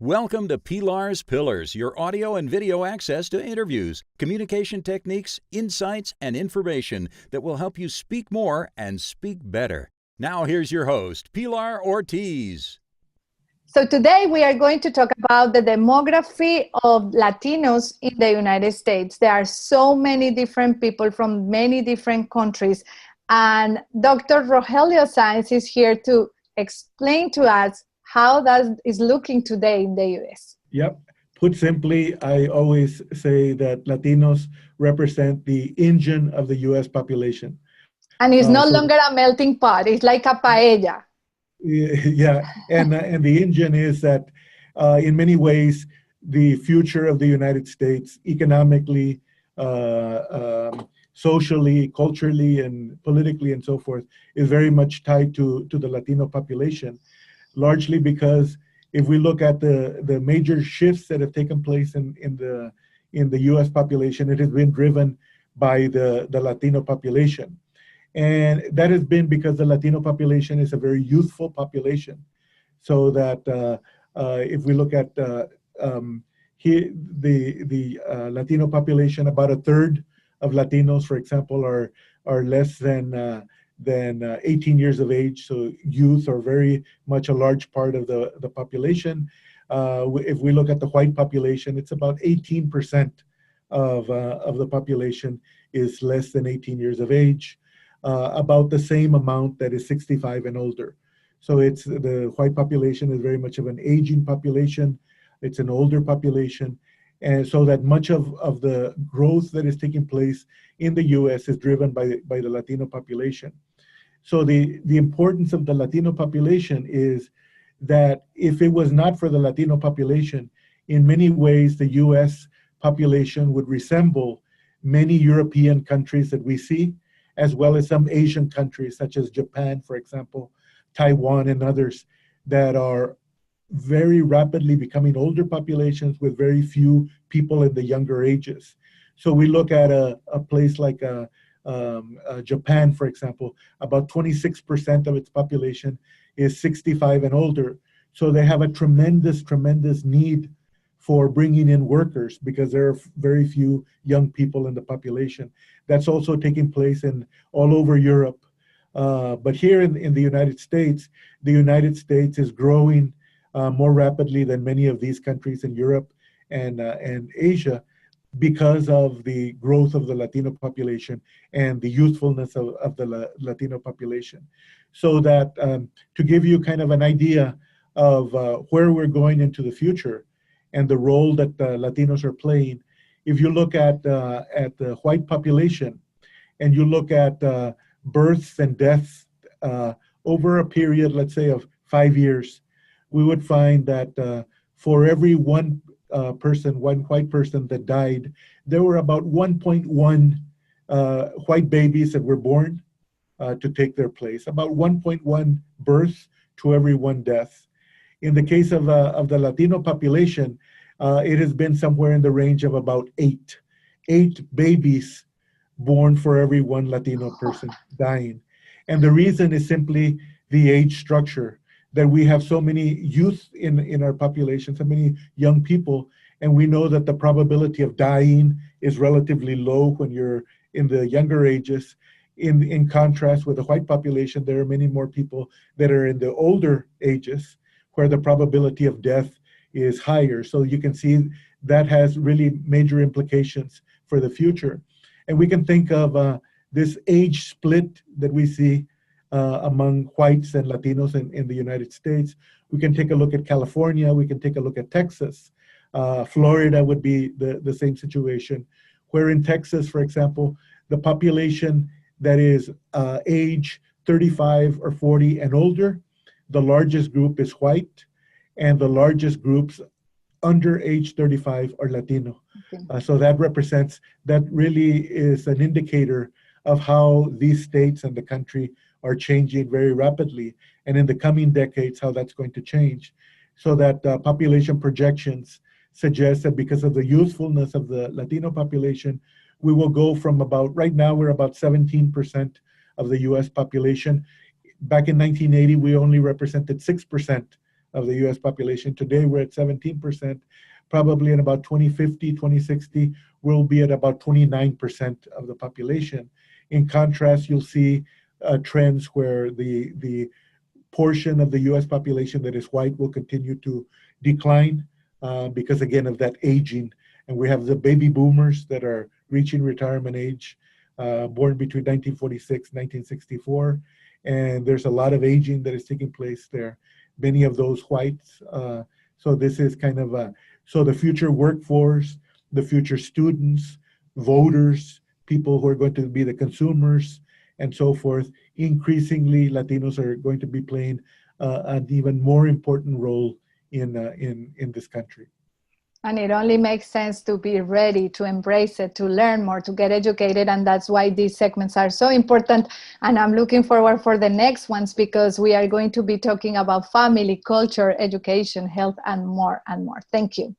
Welcome to Pilar's Pillars, your audio and video access to interviews, communication techniques, insights, and information that will help you speak more and speak better. Now here's your host, Pilar Ortiz. So today we are going to talk about the demography of Latinos in the United States. There are so many different people from many different countries. And Dr. Rogelio Sáenz is here to explain to us how that is looking today in the U.S. Yep. Put simply, I always say that Latinos represent the engine of the U.S. population. And it's no longer a melting pot. It's like a paella. Yeah, and the engine is that in many ways, the future of the United States, economically, socially, culturally, and politically, and so forth, is very much tied to the Latino population. Largely because if we look at the major shifts that have taken place in the U.S. population, it has been driven by the Latino population. And that has been because the Latino population is a very youthful population. So that if we look at the Latino population, about a third of Latinos, for example, are less than 18 years of age, so youth are very much a large part of the population. If we look at the white population, it's about 18% of the population is less than 18 years of age, about the same amount that is 65 and older. So it's the white population is very much of an aging population. It's an older population. And so that much of the growth that is taking place in the U.S. is driven by the Latino population. So the importance of the Latino population is that if it was not for the Latino population, in many ways, the U.S. population would resemble many European countries that we see, as well as some Asian countries, such as Japan, for example, Taiwan, and others that are very rapidly becoming older populations with very few people in the younger ages. So we look at a place like Japan, for example, about 26% of its population is 65 and older. So they have a tremendous need for bringing in workers because there are very few young people in the population. That's also taking place in all over Europe. But here in the United States is growing more rapidly than many of these countries in Europe and Asia, because of the growth of the Latino population and the youthfulness of the Latino population. So that to give you kind of an idea of where we're going into the future and the role that Latinos are playing, if you look at the white population and you look at births and deaths over a period, let's say, of 5 years, we would find that for every one white person that died, there were about 1.1 white babies that were born to take their place, about 1.1 births to every one death. In the case of the Latino population, it has been somewhere in the range of about eight babies born for every one Latino person dying. And the reason is simply the age structure, that we have so many youth in our population, so many young people, and we know that the probability of dying is relatively low when you're in the younger ages. In contrast with the white population, there are many more people that are in the older ages where the probability of death is higher. So you can see that has really major implications for the future. And we can think of this age split that we see among whites and Latinos in the United States. We can take a look at California, we can take a look at Texas. Florida would be the same situation, where in Texas, for example, the population that is age 35 or 40 and older, the largest group is white, and the largest groups under age 35 are Latino. Okay. So that really is an indicator of how these states and the country are changing very rapidly, and in the coming decades, how that's going to change. So that population projections suggest that because of the youthfulness of the Latino population, we will go from right now we're about 17% of the US population. Back in 1980, we only represented 6% of the U.S. population. Today, we're at 17%. Probably in about 2050, 2060, we'll be at about 29% of the population. In contrast, you'll see trends where the portion of the U.S. population that is white will continue to decline because, again, of that aging. And we have the baby boomers that are reaching retirement age, born between 1946 1964. And there's a lot of aging that is taking place there, many of those whites. So this is kind of so the future workforce, the future students, voters, people who are going to be the consumers, and so forth. Increasingly, Latinos are going to be playing an even more important role in this country. And it only makes sense to be ready to embrace it, to learn more, to get educated. And that's why these segments are so important. And I'm looking forward for the next ones, because we are going to be talking about family, culture, education, health, and more and more. Thank you.